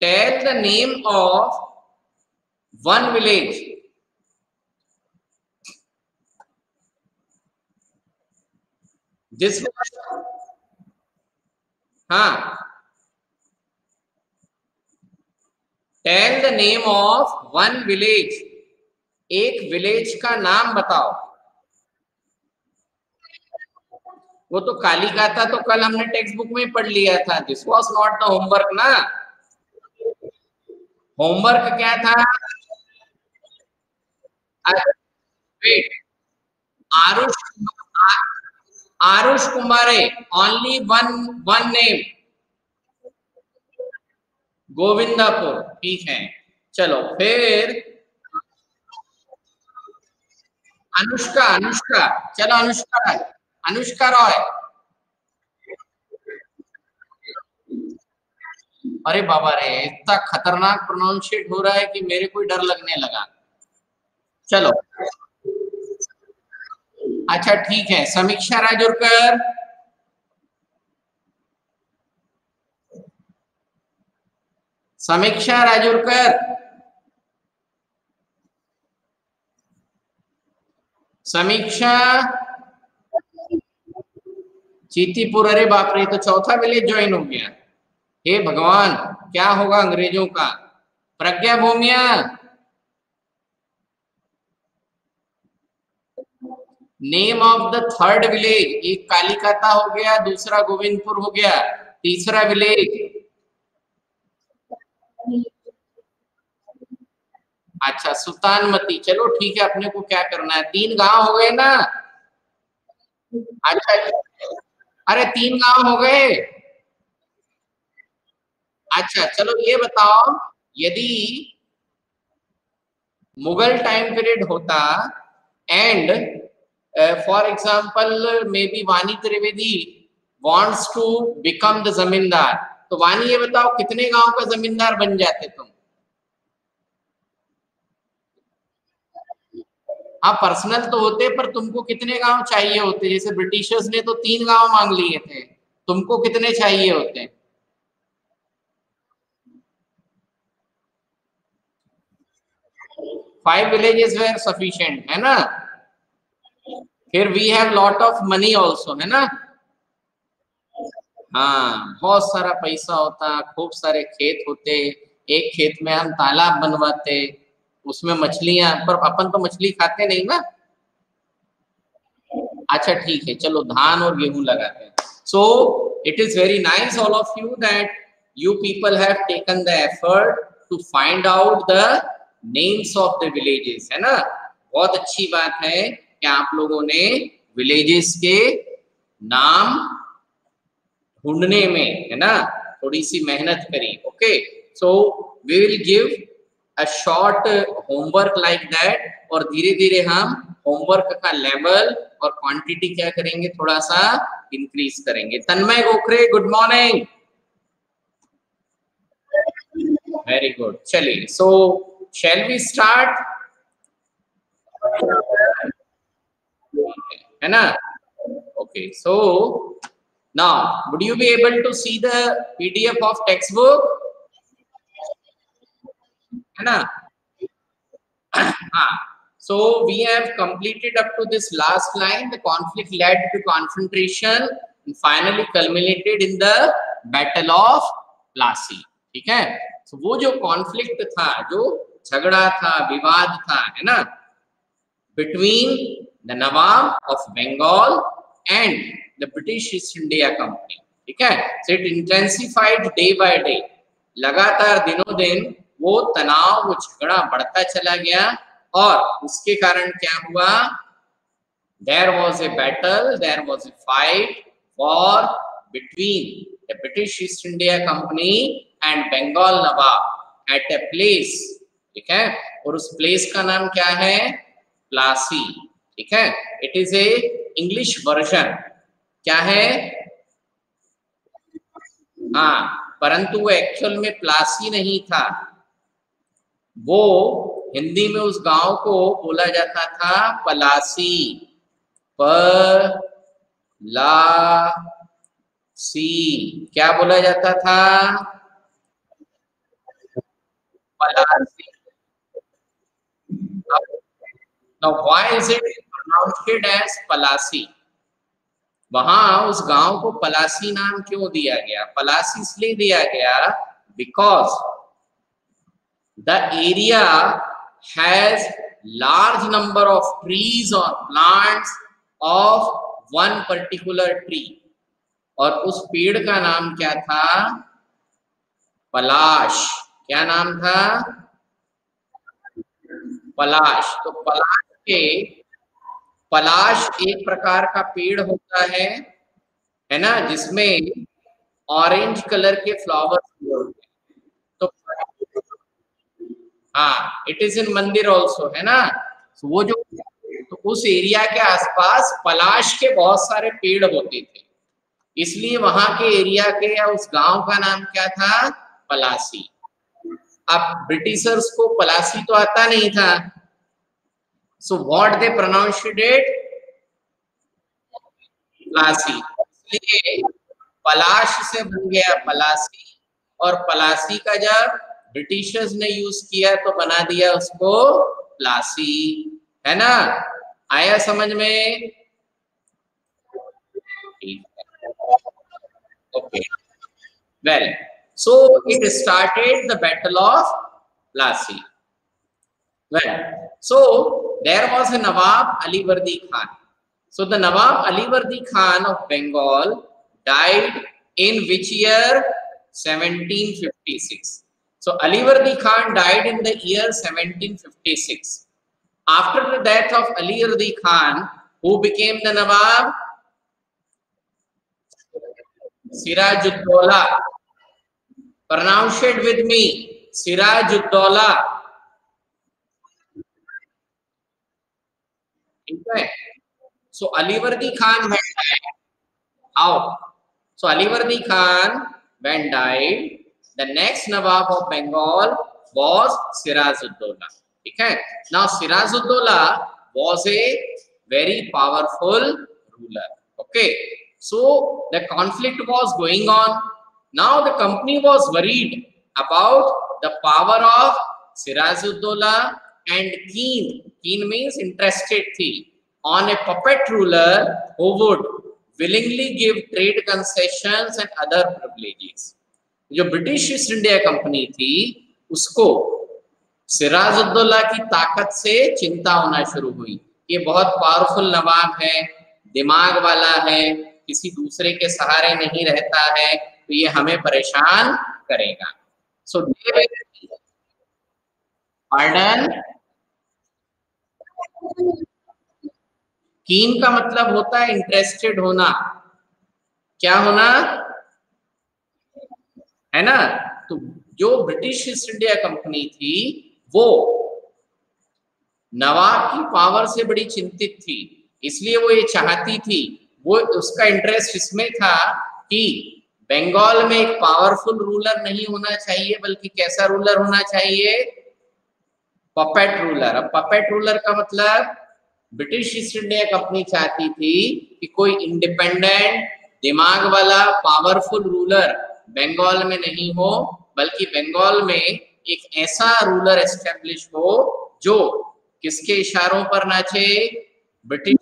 Tell the name of one village. जिस हाँ, tell the name of one village, एक village का नाम बताओ। वो तो कालिका था, तो कल हमने टेक्स्ट बुक में पढ़ लिया था। This was not the homework ना। होमवर्क क्या था? वेट, आरुष, आरुष कुमारे, only one, one name, Govindapur. ठीक है, चलो फिर अनुष्का, अनुष्का, चलो अनुष्का, अनुष्का रॉय। अरे बाबा रे, इतना खतरनाक प्रोनाउंशिएट हो रहा है कि मेरे को डर लगने लगा। चलो अच्छा ठीक है, समीक्षा राजुरकर, समीक्षा राजुरकर, समीक्षा, चीतीपुर। अरे बाप रे, तो चौथा विलेज ज्वाइन हो गया। हे भगवान, क्या होगा अंग्रेजों का। Pragya Bhumiya, name of the third village. एक कालीकाता हो गया, दूसरा गोविंदपुर हो गया, तीसरा विलेज। अच्छा, सुल्तानमती। चलो ठीक है, अपने को क्या करना है, तीन गांव हो गए ना। अच्छा, अरे तीन गांव हो गए। अच्छा चलो ये बताओ, यदि मुगल टाइम पीरियड होता and for example maybe Vani Trivedi wants to become the zamindar, तो वानी ये बताओ कितने गांव का जमींदार बन जाते तुम? हाँ पर्सनल तो होते, पर तुमको कितने गांव चाहिए होते? जैसे ब्रिटिशर्स ने तो तीन गांव मांग लिए थे, तुमको कितने चाहिए होते? 5 villages were sufficient, है ना। फिर we have lot of money also, है ना। हाँ, बहुत सारा पैसा होता, खूब सारे खेत होते, एक खेत में हम तालाब बनवाते, उसमें मछलियां, पर अपन तो मछली खाते नहीं ना। अच्छा ठीक है, चलो धान और गेहूं लगाते हैं। So it is very nice all of you that you people have taken the effort to find out the names of the villages, है ना। बहुत अच्छी बात है कि आप लोगों ने विलेजेस के नाम ढूंढने में, है ना, थोड़ी सी मेहनत करी। Okay, so we will give a short homework like that, और धीरे धीरे हम होमवर्क का लेवल और क्वांटिटी क्या करेंगे, थोड़ा सा इंक्रीज करेंगे। तन्मय Gokhare, good morning. Very good, चलिए सो शैल वी स्टार्ट, है ना। Okay, so now would you be able to see the PDF of textbook, है ना। हाँ, so we have completed up to this last line, the conflict led to confrontation and finally culminated in the battle of Plassey। ठीक है, so वो जो conflict था, जो झगड़ा था, विवाद था, है ना, between the Nawab of Bengal and the British East India Company। ठीक है, so it intensified day by day, लगातार दिनों दिन वो तनाव, वो झगड़ा बढ़ता चला गया, और उसके कारण क्या हुआ, there was a battle, there was a fight war between the British East India Company and Bengal Nawab at a place। ठीक है, और उस प्लेस का नाम क्या है, प्लासी। ठीक है, it is a English version, क्या है, हाँ, परंतु वो एक्चुअल में प्लासी नहीं था, वो हिंदी में उस गांव को बोला जाता था पलासी, प ला सी, क्या बोला जाता था, Palasi. Now why is it pronounced as Palasi? वहां उस गांव को पलासी नाम क्यों दिया गया? पलासी इसलिए दिया गया because the area has large number of trees or plants of one particular tree, और उस पेड़ का नाम क्या था? पलाश। क्या नाम था? पलाश। तो पलाश एक प्रकार का पेड़ होता है ना, जिसमें ऑरेंज कलर के फ्लावर्स होते हैं। तो हाँ, इट इज इन मंदिर ऑल्सो, है ना। तो वो जो, तो उस एरिया के आसपास पलाश के बहुत सारे पेड़ होते थे, इसलिए वहां के एरिया के या उस गांव का नाम क्या था? पलासी। अब ब्रिटिशर्स को पलासी तो आता नहीं था, so what they pronounced it? Plassey. इसलिए पलाश से बन गया पलासी, और पलासी का जब ब्रिटिशर्स ने यूज किया तो बना दिया उसको प्लासी, है ना। आया समझ में? Okay, well, so it started the battle of Plassey. Well, so there was a Nawab Alivardi Khan. So the Nawab Alivardi Khan of Bengal died in which year? 1756. So Alivardi Khan died in the year 1756. After the death of Alivardi Khan, who became the Nawab? Sirajuddaulah. Pronounce it with me. Sirajuddaulah. Okay. So Alivardi Khan when died. How? So Alivardi Khan when died, the next Nawab of Bengal was Sirajuddaulah. Okay. Now Sirajuddaulah was a very powerful ruler. Okay. So the conflict was going on. Now the company was worried about the power of Sirajuddaulah and keen. Keen means interested thief on a puppet ruler who would willingly give trade concessions and other privileges. जो British East India company थी, उसको सिराजुद्दौला की ताकत से चिंता होना शुरू हुई। ये बहुत पावरफुल नवाब है, दिमाग वाला है, किसी दूसरे के सहारे नहीं रहता है, तो ये हमें परेशान करेगा। सो पार्डन, कीन का मतलब होता है इंटरेस्टेड होना। क्या होना? है ना। तो जो ब्रिटिश ईस्ट इंडिया कंपनी थी वो नवाब की पावर से बड़ी चिंतित थी, इसलिए वो ये चाहती थी, वो उसका इंटरेस्ट इसमें था कि बंगाल में एक पावरफुल रूलर नहीं होना चाहिए, बल्कि कैसा रूलर होना चाहिए? Puppet ruler. अब पपेट रूलर का मतलब ब्रिटिश ईस्ट इंडिया कंपनी चाहती थी कि कोई इंडिपेंडेंट दिमाग वाला पावरफुल रूलर बंगाल में नहीं हो, बल्कि बंगाल में एक ऐसा रूलर एस्टेब्लिश हो जो किसके इशारों पर नाचे? ब्रिटिश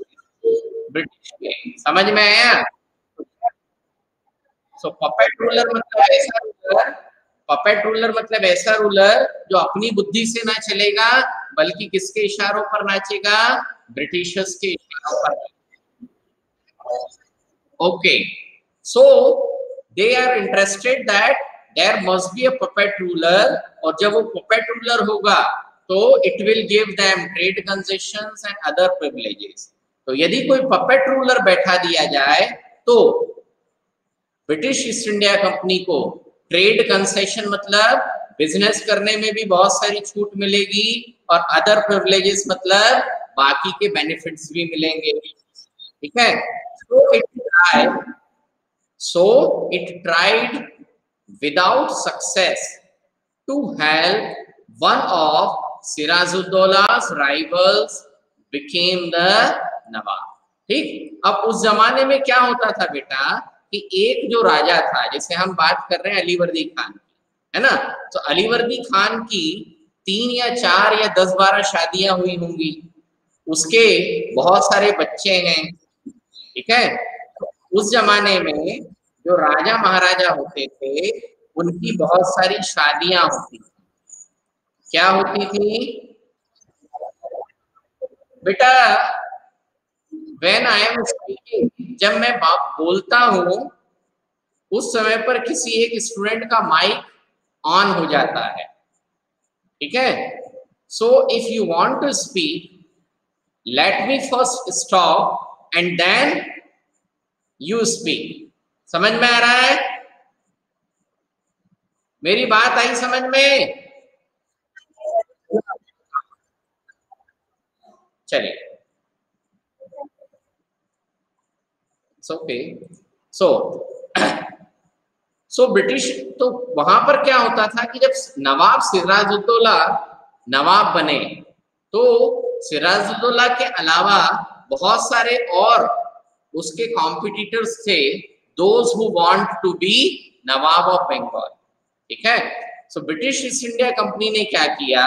के। समझ में आया? सो पपेट रूलर मतलब ऐसा रूलर, पपेट रूलर मतलब ऐसा रूलर जो अपनी बुद्धि से ना चलेगा, बल्कि किसके इशारों पर नाचेगा? ब्रिटिशर्स के इशारों पर। Okay, so they are interested that there must be a puppet ruler, और जब वो पपेट रूलर होगा तो it will give them trade concessions and other privileges. तो यदि कोई पपेट रूलर बैठा दिया जाए तो ब्रिटिश ईस्ट इंडिया कंपनी को ट्रेड कंसेशन मतलब बिजनेस करने में भी बहुत सारी छूट मिलेगी, और अदर प्रिविलेजेस मतलब बाकी के बेनिफिट्स भी मिलेंगे। ठीक है। So it tried without success to help one of Sirajuddolah's rivals became the Nawab. ठीक। अब उस जमाने में क्या होता था बेटा कि एक जो राजा था, जैसे हम बात कर रहे हैं अलीवर्दी खान की, है ना। तो अलीवर्दी खान की 3 या 4 या 10-12 शादियां हुई होंगी, उसके बहुत सारे बच्चे हैं, ठीक है। तो उस जमाने में जो राजा महाराजा होते थे उनकी बहुत सारी शादियां होती थी। क्या होती थी बेटा? व्हेन आई एम स्पीकिंग, जब मैं बात बोलता हूं उस समय पर किसी एक स्टूडेंट का माइक ऑन हो जाता है, ठीक है। So if you want to speak, let me first stop and then you speak. समझ में आ रहा है? मेरी बात आई समझ में? चलिए, ओके। सो सो ब्रिटिश, तो वहां पर क्या होता था कि जब नवाब सिराजुद्दौला नवाब बने तो सिराजुद्दौला के अलावा बहुत सारे और उसके कॉम्पिटिटर्स थे, those who want to be nawab of Bengal, ठीक है। So British East India Company ने क्या किया,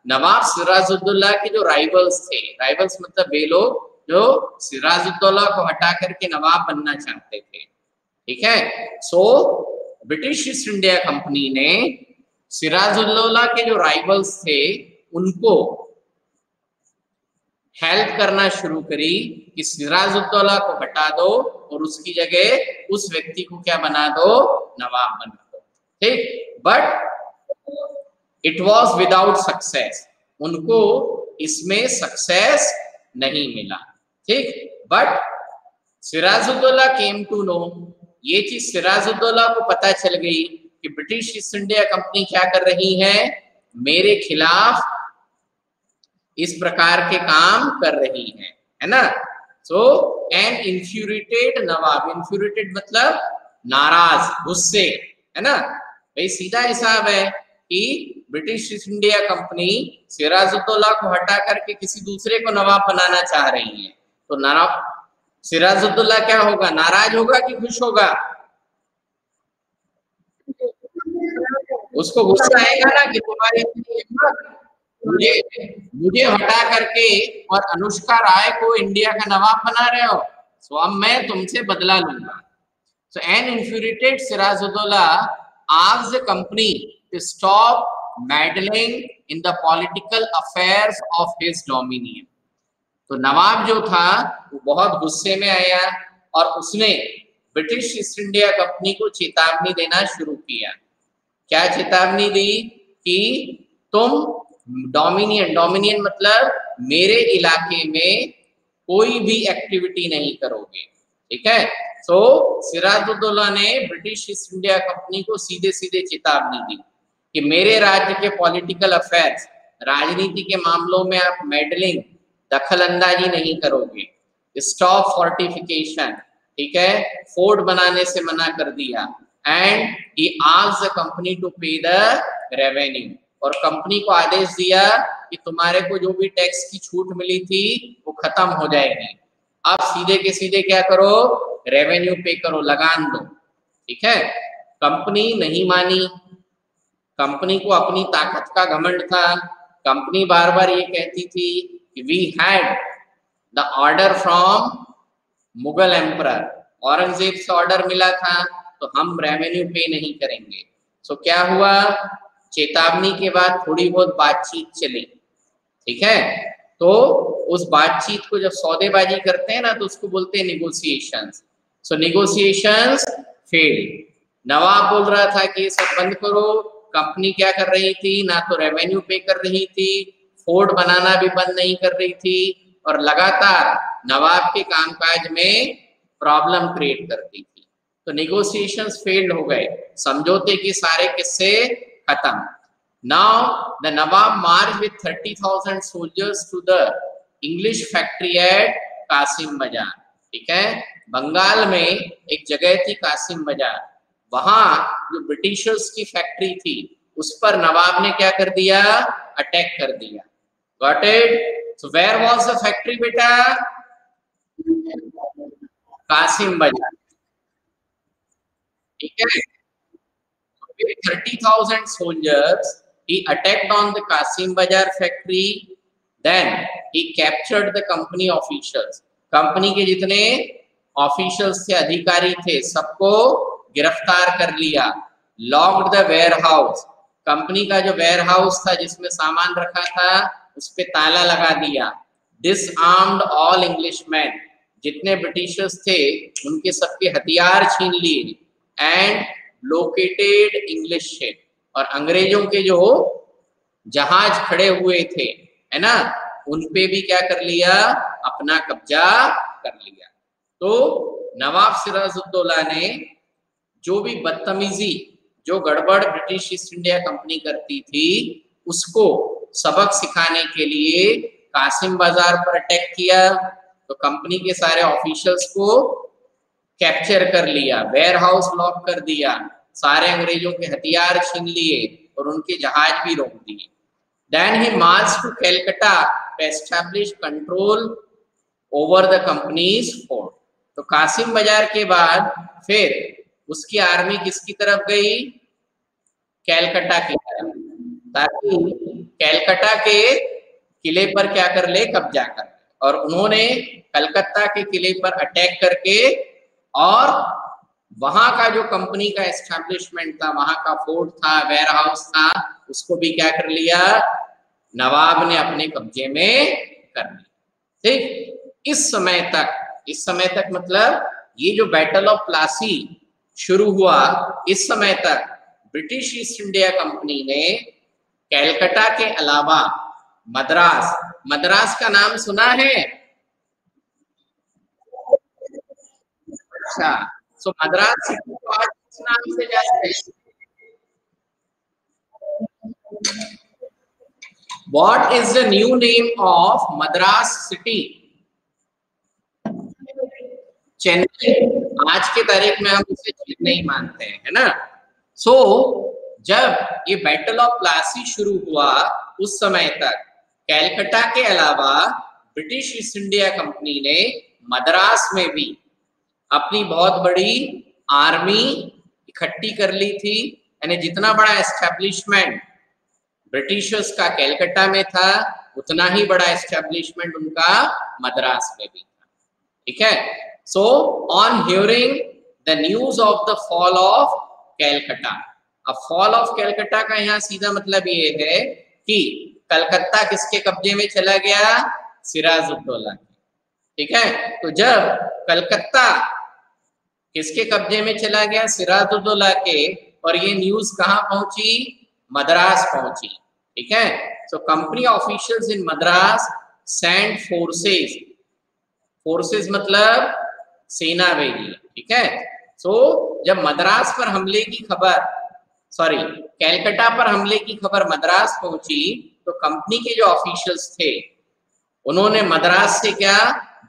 नवाब सिराजुद्दौला के जो राइवल्स थे, राइवल्स मतलब वे लोग जो सिराजुद्दौला को हटा करके नवाब बनना चाहते थे, ठीक है। So British East India Company ने सिराजुद्दौला के जो राइवल्स थे उनको हेल्प करना शुरू करी कि सिराजुद्दौला को हटा दो और उसकी जगह उस व्यक्ति को क्या बना दो, नवाब बना दो, ठीक। But it was without success, उनको इसमें सक्सेस नहीं मिला, ठीक। But Sirajuddaulah came to know, ये चीज सिराजुद्दौला को पता चल गई कि ब्रिटिश ईस्ट इंडिया कंपनी क्या कर रही है, मेरे खिलाफ इस प्रकार के काम कर रही है ना। सो एन इन्फ्यूरिटेड नवाब, इन्फ्यूरिटेड मतलब नाराज, गुस्से, है ना। भाई सीधा हिसाब है कि British East India Company Sirajuddaulah को हटा करके किसी दूसरे को नवाब बनाना चाह रही है, तो नवाब सिराजुद्दौला क्या होगा, नाराज होगा कि खुश होगा? उसको गुस्सा आएगा ना कि तुम्हारे मुझे मुझे हटा करके और अनुष्का राय को इंडिया का नवाब बना रहे हो, सो अब मैं तुमसे बदला लूंगा। So an infuriated Sirajuddaulah asked the company to stop meddling in the political affairs of his dominion. तो नवाब जो था वो बहुत गुस्से में आया और उसने ब्रिटिश ईस्ट इंडिया कंपनी को चेतावनी देना शुरू किया। क्या चेतावनी दी कि तुम डोमिनियन, डोमिनियन मतलब मेरे इलाके में कोई भी एक्टिविटी नहीं करोगे, ठीक है। तो सिराजुद्दौला ने ब्रिटिश ईस्ट इंडिया कंपनी को सीधे सीधे चेतावनी दी कि मेरे राज्य के पॉलिटिकल अफेयर्स, राजनीति के मामलों में आप मेडलिंग, दखल अंदाजी नहीं करोगे। स्टॉप फोर्टिफिकेशन, ठीक है, फोर्ट बनाने से मना कर दिया। And he asked the company to pay the revenue, और कंपनी को आदेश दिया कि तुम्हारे को जो भी टैक्स की छूट मिली थी वो खत्म हो जाएगी, आप सीधे के सीधे क्या करो, रेवेन्यू पे करो, लगान दो, ठीक है। कंपनी नहीं मानी, कंपनी को अपनी ताकत का घमंड था। कंपनी बार बार ये कहती थी कि we had the order from Mughal emperor, Aurangzeb से ऑर्डर मिला था तो हम रेवेन्यू पे नहीं करेंगे। सो क्या हुआ, चेतावनी के बाद थोड़ी बहुत बातचीत चली, ठीक है। तो उस बातचीत को जब सौदेबाजी करते हैं ना तो उसको बोलते हैं निगोशिएशंस। सो निगोशिएशंस फेल। नवाब बोल रहा था कि ये सब बंद करो, कंपनी क्या कर रही थी, ना तो रेवेन्यू पे कर रही थी, फोर्ट बनाना भी बंद नहीं कर रही थी, और लगातार नवाब के कामकाज में प्रॉब्लम क्रिएट करती थी। तो निगोशिएशंस फेल्ड हो गए, समझौते के सारे किस्से खत्म। Now the Nawab marched with 30,000 soldiers to the English factory at Qasim बाजार, ठीक है। बंगाल में एक जगह थी कासिम बाजार, वहां जो ब्रिटिशर्स की फैक्ट्री थी उस पर नवाब ने क्या कर दिया, अटैक कर दिया। Got it? So where was the factory बेटा? कासिम बाजार, ठीक है। 30,000 soldiers he attacked on the Kasim Bazar factory. Then he captured the company officials. Company के जितने ऑफिशियल्स थे, अधिकारी थे, सबको गिरफ्तार कर लिया. लॉक्ड द वेयरहाउस, कंपनी का जो वेयरहाउस था जिसमें सामान रखा था उस पे ताला लगा दिया. डिसआर्म्ड ऑल इंग्लिशमैन, जितने ब्रिटिशर्स थे उनके सबके हथियार छीन लिए. एंड लोकेटेड इंग्लिश शिप, और अंग्रेजों के जो जहाज खड़े हुए थे, है ना, उनपे भी क्या कर लिया, अपना कब्जा कर लिया. तो नवाब सिराजुद्दौला ने जो भी बदतमीजी, जो गड़बड़ ब्रिटिश ईस्ट इंडिया कंपनी करती थी, उसको सबक सिखाने के लिए कासिम बाजार पर अटैक किया. तो कंपनी के सारे ऑफिशियल्स को कैप्चर कर लिया, वेयर हाउस लॉक कर दिया, सारे अंग्रेजों के हथियार छीन लिए और उनके जहाज भी रोक दिए. Then he march to Calcutta to establish control over the company's fort. तो कासिम बाजार के बाद फिर उसकी आर्मी किसकी तरफ गई, कैलकाटा की तरफ, ताकि कैलकाटा के किले पर क्या कर ले, कब्जा कर ले. और उन्होंने कलकत्ता के किले पर अटैक करके और वहां का जो कंपनी का एस्टैब्लिशमेंट था, वहां का फोर्ट था, वेयर हाउस था, उसको भी क्या कर लिया, नवाब ने अपने कब्जे में कर लिया. ठीक, इस समय तक मतलब ये जो बैटल ऑफ प्लासी शुरू हुआ, इस समय तक ब्रिटिश ईस्ट इंडिया कंपनी ने कैलकाटा के अलावा मद्रास का नाम सुना है? अच्छा, सो मद्रास सिटी को आज किस नाम से जानते हैं? What is the new name of Madras city? Chennai. आज के तारीख में हम इसे चेन्नई मानते हैं, है ना. सो जब ये बैटल ऑफ प्लासी शुरू हुआ, उस समय तक कैलकाटा के अलावा ब्रिटिश ईस्ट इंडिया कंपनी ने मद्रास में भी अपनी बहुत बड़ी आर्मी इकट्ठी कर ली थी. यानी जितना बड़ा एस्टेब्लिशमेंट ब्रिटिशर्स का कैलकाटा में था, उतना ही बड़ा एस्टेब्लिशमेंट उनका मद्रास में भी था. ठीक है. So on hearing the news of the fall of Calcutta, अब फॉल ऑफ कैलकाटा का यहाँ सीधा मतलब ये है कि कलकत्ता किसके कब्जे में चला गया, सिराजुद्दौला. ठीक है. तो जब कलकत्ता किसके कब्जे में चला गया, सिराजुद्दौला के, और ये न्यूज कहाँ पहुंची, मद्रास पहुंची. ठीक है. So company officials in Madras send forces मतलब सेना भेजी. ठीक है. सो जब मद्रास पर हमले की खबर, सॉरी कैलकाटा पर हमले की खबर मद्रास पहुंची, तो कंपनी के जो ऑफिशियल्स थे उन्होंने मद्रास से क्या,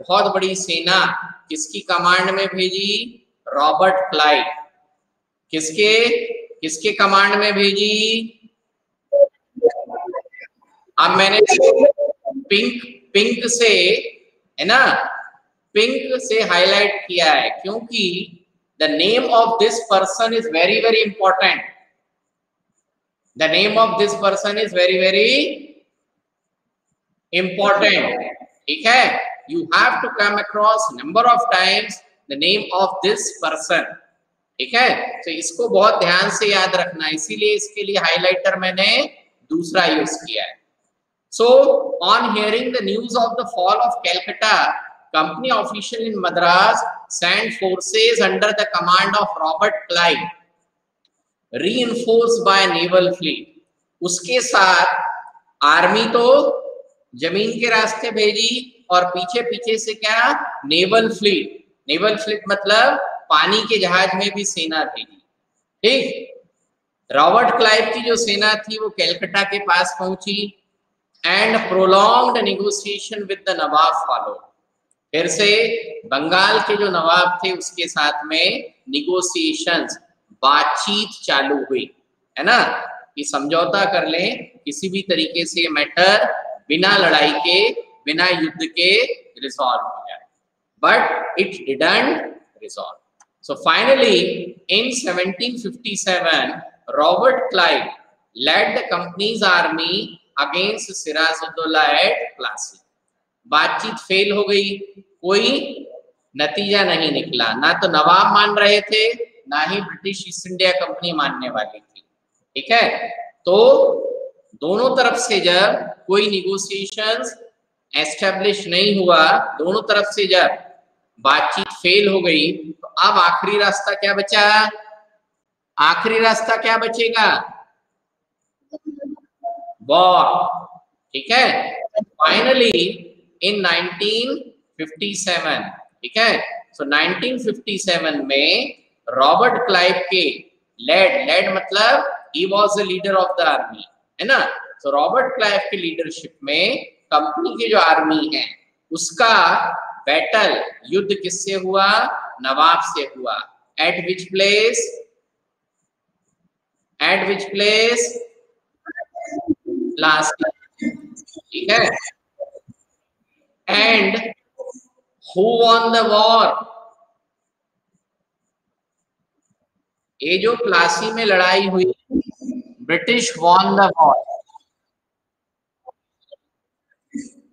बहुत बड़ी सेना किसकी कमांड में भेजी, रॉबर्ट क्लाइव. किसके कमांड में भेजी? अब मैंने पिंक से, है ना, पिंक से हाईलाइट किया है क्योंकि the name of this person is very very important. The name of this person is very very important. ठीक है. You have to come across number of times the name of this person. ठीक है. तो इसको बहुत ध्यान से याद रखना, इसीलिए इसके लिए हाइलाइटर मैंने दूसरा यूज किया है. So on hearing the news of the fall of Calcutta, company official in Madras send forces under the command of Robert Clive, reinforced by naval fleet. उसके साथ आर्मी तो जमीन के रास्ते भेजी और पीछे पीछे से क्या, नेवल फ्लीट मतलब पानी के जहाज में भी सेना भेजी. ठीक. रॉबर्ट क्लाइव की जो सेना थी वो कैलकाटा के पास पहुंची. And prolonged negotiation with the Nawab follow. फिर से बंगाल के जो नवाब थे उसके साथ में निगोशिएशंस, बातचीत चालू हुई, है ना, कि समझौता कर लें, किसी भी तरीके से मैटर बिना लड़ाई के, बिना युद्ध के रिजॉल्व हो जाए. But it didn't resolved. So finally in 1757 Robert Clive led the company's army against Sirajuddaulah at Plassey. बातचीत फेल हो गई, कोई नतीजा नहीं निकला, ना तो नवाब मान रहे थे ना ही ब्रिटिश ईस्ट इंडिया कंपनी मानने वाली थी। ठीक है, तो दोनों तरफ से जब कोई निगोशिएशंस एस्टेब्लिश नहीं हुआ, दोनों तरफ से जब बातचीत फेल हो गई, तो अब आखिरी रास्ता क्या बचा? आखिरी रास्ता क्या बचेगा? वॉर। ठीक है, फाइनली इन 1957, ठीक है, सो 1957 में रॉबर्ट क्लाइव के लेड मतलब he was the leader of the army, है ना। तो रॉबर्ट क्लाइव की लीडरशिप में कंपनी की जो आर्मी है उसका बैटल, युद्ध किससे हुआ? नवाब से हुआ। Eight which place? Eight which place? Plassey. ठीक है, and who won the war? ये जो प्लासी में लड़ाई हुई, British won the war.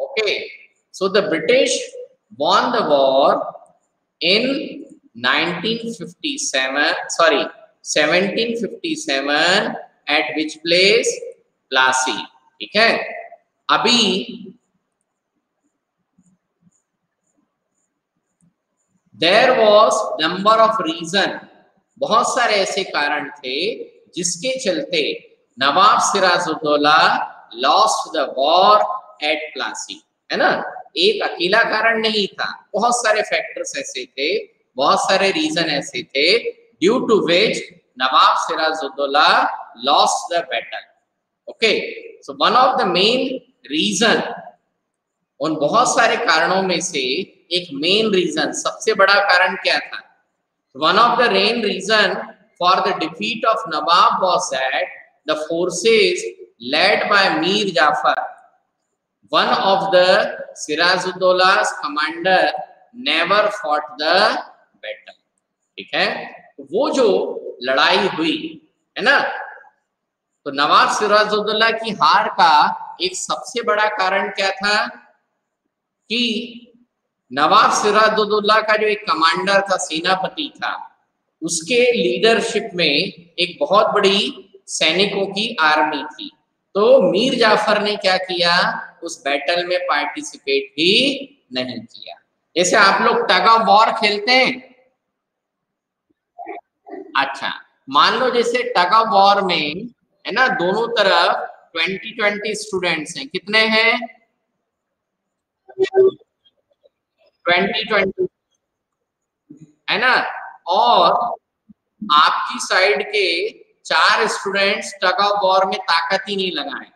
Okay, so the British won the war in 1757 at which place? Plassey. ठीक है, अभी there was number of reason, बहुत सारे ऐसे कारण थे जिसके चलते नवाब Siraj-ud-Daulah lost the war at Plassey, है ना। एक अकेला कारण नहीं था, बहुत सारे फैक्टर्स ऐसे थे, बहुत सारे रीजन ऐसे थे due to which nawab Sirajuddaulah lost the battle. Okay, so one of the main reason, उन बहुत सारे कारणों में से एक मेन रीजन, सबसे बड़ा कारण क्या था? One of the main reason for the defeat of nawab was that the forces led by Mir Jafar, one of the Sirajuddaulla's commander never fought the battle। ठीक है, तो वो जो लड़ाई हुई है ना, तो नवाब सिराजुद्दौला की हार का एक सबसे बड़ा कारण क्या था कि नवाब सिराजुद्दौला का जो एक कमांडर था, सेनापति था, उसके लीडरशिप में एक बहुत बड़ी सैनिकों की आर्मी थी। तो मीर जाफर ने क्या किया? उस बैटल में पार्टिसिपेट ही नहीं किया। जैसे आप लोग टग ऑफ वॉर खेलते हैं, अच्छा मान लो जैसे टग ऑफ वॉर में, है ना, दोनों तरफ 20-20 स्टूडेंट्स हैं, कितने हैं? 20-20, है ना, और आपकी साइड के 4 स्टूडेंट्स टग ऑफ वॉर में ताकत ही नहीं लगाए।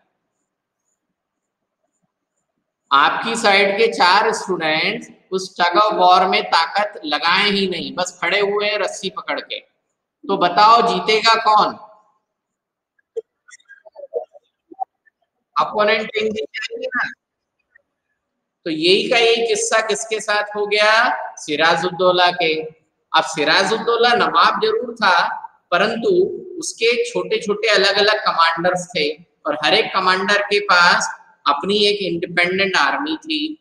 आपकी साइड के 4 स्टूडेंट्स उस टग ऑफ वॉर में ताकत लगाए ही नहीं, बस खड़े हुए हैं रस्सी पकड़ के, तो बताओ जीतेगा कौन? अपोनेंट टीम जीत जाएगी ना। तो यही का यही किस्सा किसके साथ हो गया? सिराजुद्दौला के। अब सिराजुद्दौला नवाब जरूर था, परंतु उसके छोटे छोटे अलग अलग कमांडर्स थे, और हर एक कमांडर के पास अपनी एक इंडिपेंडेंट आर्मी थी।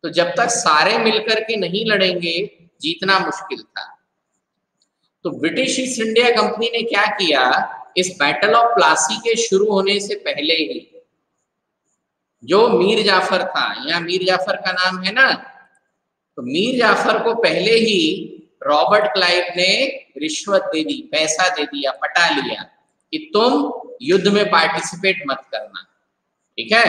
तो जब तक सारे मिलकर के नहीं लड़ेंगे, जीतना मुश्किल था। तो ब्रिटिश ईस्ट इंडिया कंपनी ने क्या किया? इस बैटल ऑफ प्लासी के शुरू होने से पहले ही जो मीर जाफर था, यहाँ मीर जाफर का नाम है ना, तो मीर जाफर को पहले ही रॉबर्ट क्लाइव ने रिश्वत दे दी, पैसा दे दिया, पटा लिया कि तुम युद्ध में पार्टिसिपेट मत करना। ठीक है,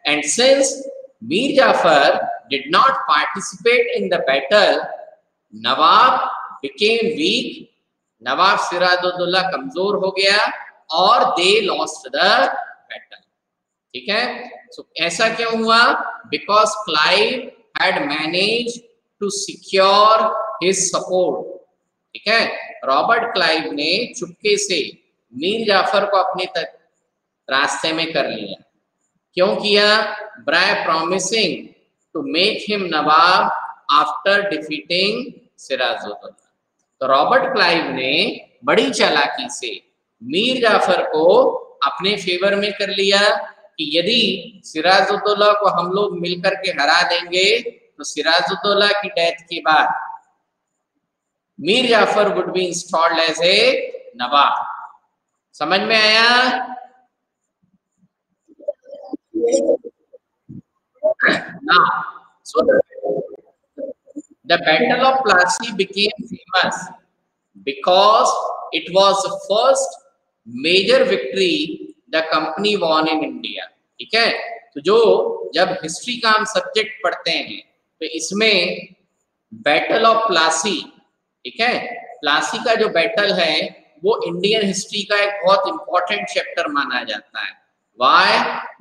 and since Mir Jafar did not participate in the battle, nawab became weak, नवाब सिराजुद्दौला कमजोर हो गया और दे लॉस्ट द बैटल। ठीक है, सो ऐसा क्यों हुआ? Because Clive had manage to secure his support. ठीक है, रॉबर्ट क्लाइव ने चुपके से मीर जाफर को अपने तक रास्ते में कर लिया। क्यों किया? By promising to make him nawab after defeating Sirajuddaulah. तो रॉबर्ट क्लाइव ने बड़ी चालाकी से मीर जाफर को अपने फेवर में कर लिया कि यदि सिराजुद्दौला को हम लोग मिलकर के हरा देंगे तो सिराजुद्दौला की डेथ के बाद Mir Jafar would be installed as a nawab. समझ में आया? ना so the Battle of Plassey became famous because it was the first major victory the company won in India। ठीक है, तो जो जब हिस्ट्री का हम सब्जेक्ट पढ़ते हैं तो इसमें बैटल ऑफ प्लासी, ठीक है, प्लासी का जो बैटल है वो इंडियन हिस्ट्री का एक बहुत इंपॉर्टेंट चैप्टर माना जाता है। Why?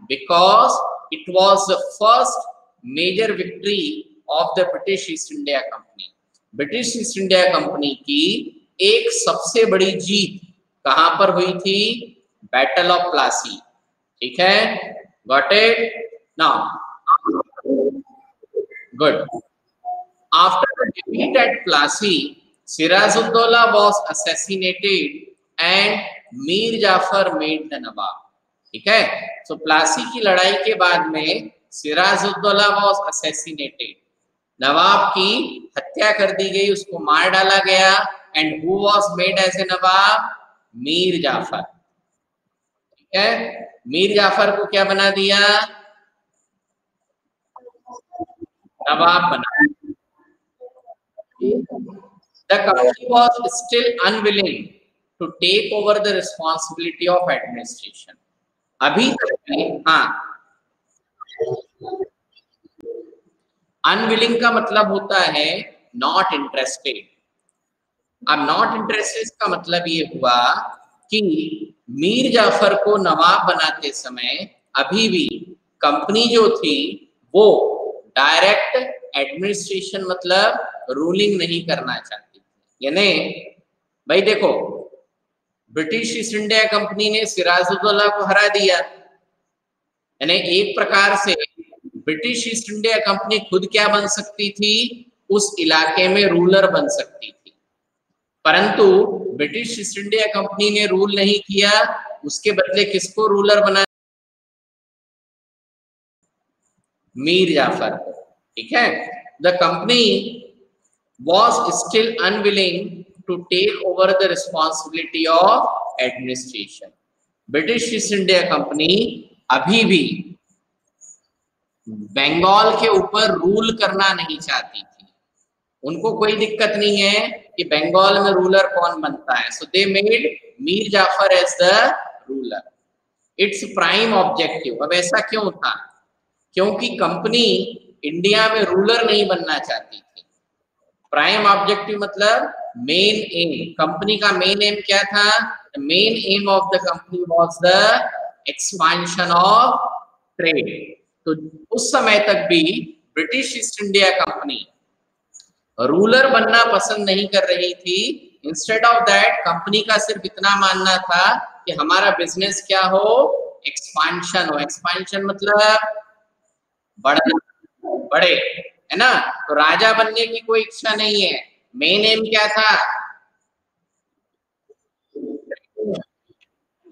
Because it was the first major victory of the British East India company. British East India company की एक सबसे बड़ी जीत कहां पर हुई थी? Battle of Plassey. ठीक है, got it now? Good. After the defeat at Plassey, Sirajuddaulah was assassinated and Mir Jafar made the Nawab। ठीक है, तो प्लासी की लड़ाई के बाद में सिराजुद्दौला was assassinated, नवाब की हत्या कर दी गई, उसको मार डाला गया। And who was made as a नवाब? मीर जाफर। ठीक है, मीर जाफर को क्या बना दिया? नवाब बना। The country was still unwilling to take over the responsibility of administration। अभी तक भी, हाँ, अनविलिंग का मतलब होता है नॉट इंटरेस्टेड। अब नॉट इंटरेस्टेड का मतलब ये हुआ कि मीर जाफर को नवाब बनाते समय अभी भी कंपनी जो थी वो डायरेक्ट एडमिनिस्ट्रेशन मतलब रूलिंग नहीं करना चाहती थी। यानी भाई देखो, ब्रिटिश ईस्ट इंडिया कंपनी ने सिराजुद्दौला को हरा दिया, यानी एक प्रकार से ब्रिटिश ईस्ट इंडिया कंपनी खुद क्या बन सकती थी? उस इलाके में रूलर बन सकती थी। परंतु ब्रिटिश ईस्ट इंडिया कंपनी ने रूल नहीं किया, उसके बदले किसको रूलर बना? मीर जाफर को। ठीक है, the company was still unwilling to take over the responsibility of administration। British East India company अभी भी बंगाल के ऊपर रूल करना नहीं चाहती थी। उनको कोई दिक्कत नहीं है कि बंगाल में रूलर कौन बनता है, so they made Mir Jafar as the ruler. It's prime objective. अब ऐसा क्यों था? क्योंकि कंपनी इंडिया में रूलर नहीं बनना चाहती थी। प्राइम ऑब्जेक्टिव मतलब मेन एम। कंपनी का मेन एम क्या था? Main M of the company was the expansion of trade. तो उस समय तक भी British East India company ruler बनना पसंद नहीं कर रही थी। इंस्टेड ऑफ दैट कंपनी का सिर्फ इतना मानना था कि हमारा बिजनेस क्या हो? एक्सपेंशन हो। एक्सपेंशन मतलब बड़े, है ना? तो राजा बनने की कोई इच्छा नहीं है। मेन एम क्या था?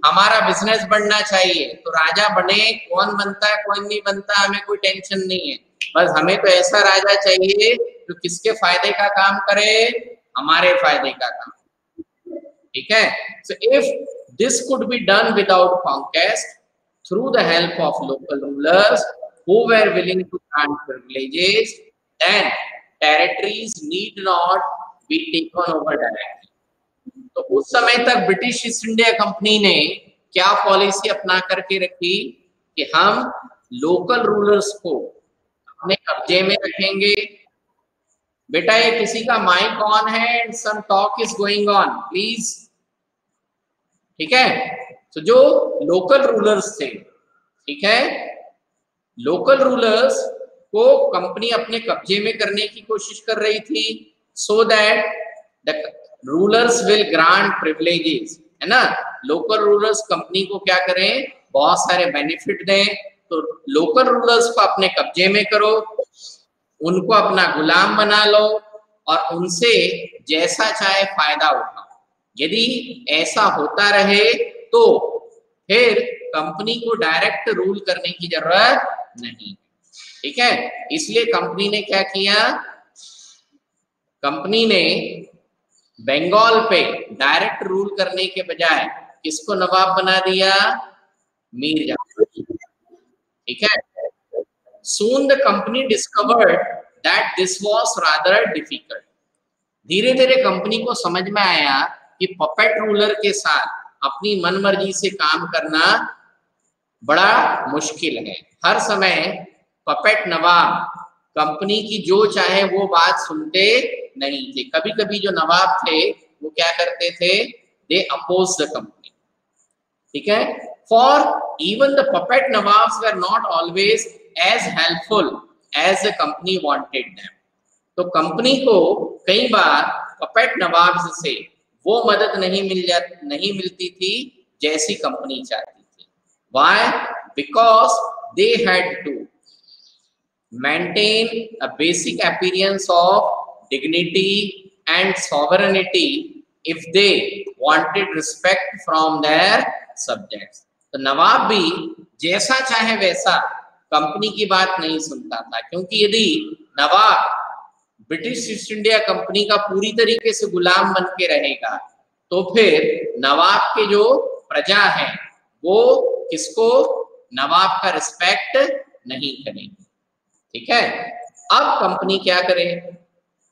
हमारा बिजनेस बढ़ना चाहिए। तो राजा बने, कौन बनता है कौन नहीं बनता हमें कोई टेंशन नहीं है, बस हमें तो ऐसा राजा चाहिए जो किसके फायदे का काम करे? हमारे फायदे का काम। ठीक है, so if this could be done without conquest through the help of local rulers who were willing to grant privileges, then territories need not be taken over directly। तो उस समय तक ब्रिटिश ईस्ट इंडिया कंपनी ने क्या policy अपना करके रखी कि हम लोकल रूलर्स को अपने कब्जे में रखेंगे। बेटा ये किसी का माइक ऑन है and some talk is going on, please. ठीक है, तो जो लोकल रूलर्स थे, ठीक है, लोकल रूलर्स को कंपनी अपने कब्जे में करने की कोशिश कर रही थी, so that the rulers will grant privileges, है ना? लोकल रूलर्स कंपनी को क्या करें? बहुत सारे बेनिफिट दें। तो लोकल रूलर्स को अपने कब्जे में करो, उनको अपना गुलाम बना लो और उनसे जैसा चाहे फायदा उठाओ। यदि ऐसा होता रहे तो फिर कंपनी को डायरेक्ट रूल करने की जरूरत नहीं। ठीक है, इसलिए कंपनी ने क्या किया, कंपनी ने बंगाल पे डायरेक्ट रूल करने के बजाय किसको नवाब बना दिया, मीर जाफर। ठीक है, soon the company discovered that this was rather difficult। धीरे धीरे कंपनी को समझ में आया कि पपेट रूलर के साथ अपनी मनमर्जी से काम करना बड़ा मुश्किल है। हर समय पपेट नवाब कंपनी की जो चाहे वो बात सुनते नहीं थे। कभी कभी जो नवाब थे वो क्या करते थे, दे अपोज द कंपनी। ठीक है, for even the puppet nawabs were not always as helpful as the company wanted them. तो कंपनी को कई बार पपेट नवाब्स से वो मदद नहीं मिलती थी जैसी कंपनी चाहती थी। Why? Because they had to maintain a basic appearance of dignity and sovereignty if they wanted respect from their subjects। तो नवाब भी जैसा चाहे वैसा कंपनी की बात नहीं सुनता था, क्योंकि यदि नवाब ब्रिटिश ईस्ट इंडिया कंपनी का पूरी तरीके से गुलाम बन के रहेगा तो फिर नवाब के जो प्रजा है वो किसको, नवाब का रिस्पेक्ट नहीं करेंगे। ठीक है, अब कंपनी क्या करे,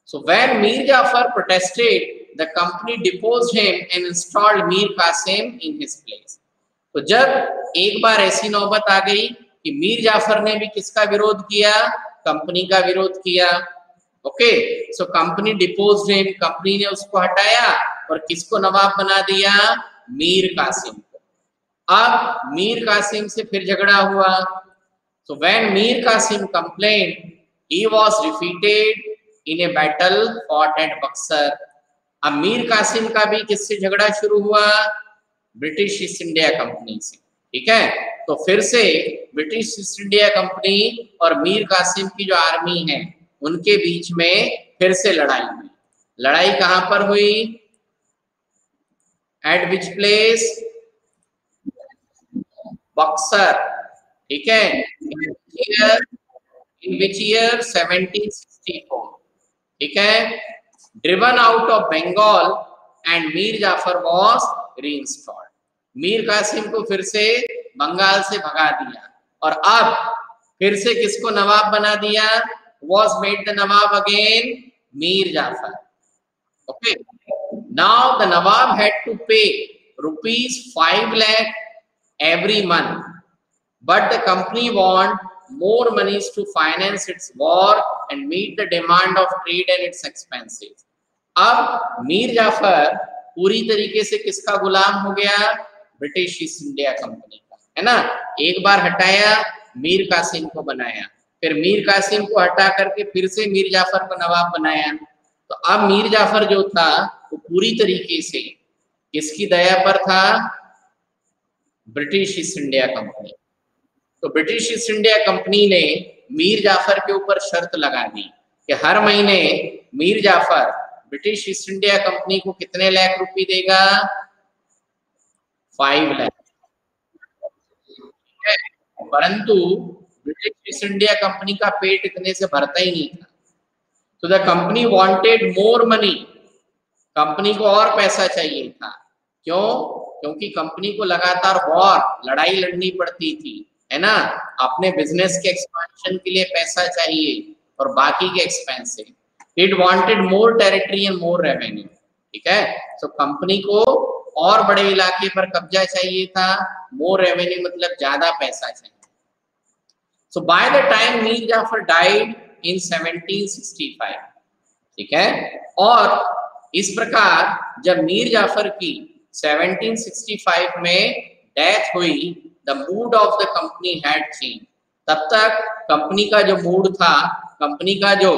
so when Mir Jafar protested the company deposed him and installed Mir Qasim in his place. तो जब एक बार ऐसी नौबत आ गई कि मीर जाफर ने भी किसका विरोध किया, कंपनी का विरोध किया। Okay, so company deposed him, company ने उसको हटाया और किसको नवाब बना दिया, मीर कासिम को। अब मीर कासिम से फिर झगड़ा हुआ। So when Mir Qasim complained, he was defeated in a battle fought at Buxar। अब मीर कासिम का भी किससे झगड़ा शुरू हुआ, ब्रिटिश ईस्ट इंडिया कंपनी से। ठीक है, तो फिर से ब्रिटिश ईस्ट इंडिया कंपनी और मीर कासिम की जो आर्मी है उनके बीच में फिर से लड़ाई हुई। लड़ाई कहां पर हुई, एट विच प्लेस, बक्सर। ठीक है, in which year 1764। ठीक है, driven out of Bengal and Mir Jafar was reinstalled। Mir Qasim को फिर से बंगाल से भगा दिया और अब फिर से किसको नवाब बना दिया, was made the nawab again, Mir Jafar. Okay, now the Nawab had to pay ₹5 lakh every month, but the company want more monies to finance its war and meet the demand of trade and its expenses। अब मीर जाफर पूरी तरीके से किसका गुलाम हो गया, British East India company का, है ना। एक बार हटाया, मीर कासिम को बनाया, फिर मीर कासिम को हटा करके फिर से मीर जाफर को नवाब बनाया। तो अब मीर जाफर जो था वो पूरी तरीके से किसकी दया पर था, ब्रिटिश ईस्ट इंडिया कंपनी। तो ब्रिटिश ईस्ट इंडिया कंपनी ने मीर जाफर के ऊपर शर्त लगा दी कि हर महीने Mir Jafar British East India company को कितने लाख रुपए देगा, 5 लाख। परंतु ब्रिटिश ईस्ट इंडिया कंपनी का पेट इतने से भरता ही नहीं था। तो the company wanted more money, company को और पैसा चाहिए था। क्यों? क्योंकि कंपनी को लगातार वॉर, लड़ाई लड़नी पड़ती थी, है ना। अपने बिजनेस के एक्सपेंशन के लिए पैसा चाहिए और बाकी के एक्सपेंस से। It wanted more territory and more revenue. ठीक है, तो कंपनी को और बड़े इलाके पर कब्जा चाहिए था, मोर रेवेन्यू मतलब ज्यादा पैसा चाहिए। So by the time Mir Jafar died in 1765। ठीक है, और इस प्रकार जब मीर जाफर की 1765 में डेथ हुई, the mood off the company had change. तब तक कंपनी का जो मूड था, कंपनी का जो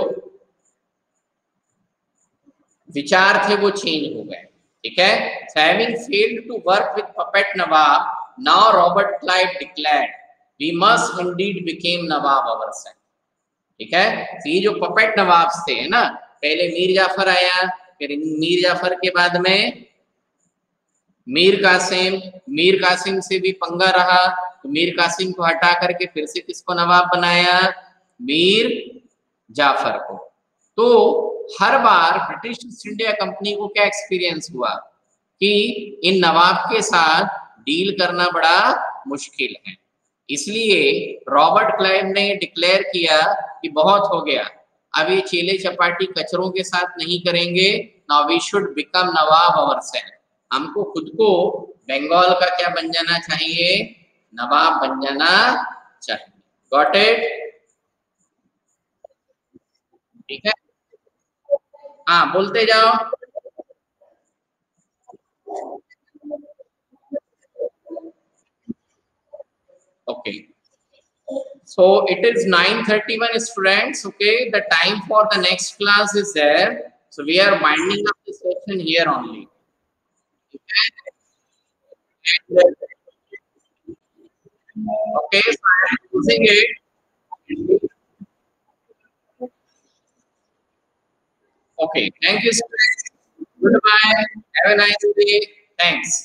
विचार थे वो चेंज हो गए। ठीक है, having failed to work with puppet nawab, now Robert Clive declared we must indeed became nawab ourself. ठीक है, तो ये जो पपेट नवाब्स थे, है ना, पहले मीर जाफर आया, फिर मीर जाफर के बाद में मीर कासिम से भी पंगा रहा, तो मीर कासिम को हटा करके फिर से किसको नवाब बनाया, मीर जाफर को। तो हर बार ब्रिटिश ईस्ट इंडिया कंपनी को क्या एक्सपीरियंस हुआ कि इन नवाब के साथ डील करना बड़ा मुश्किल है। इसलिए रॉबर्ट क्लाइव ने डिक्लेयर किया कि बहुत हो गया, अब ये चेले चपाटी कचरों के साथ नहीं करेंगे, now we should become nawab ourself. हमको खुद को बंगाल का क्या बन जाना चाहिए, नवाब बन जाना चाहिए। Got it? ठीक है, हाँ बोलते जाओ। Okay, so it is 9:31 students. Okay, the time for the next class is there, so we are winding up the session here only. Okay, so I am using it. Okay, thank you students. Goodbye, have a nice day, thanks.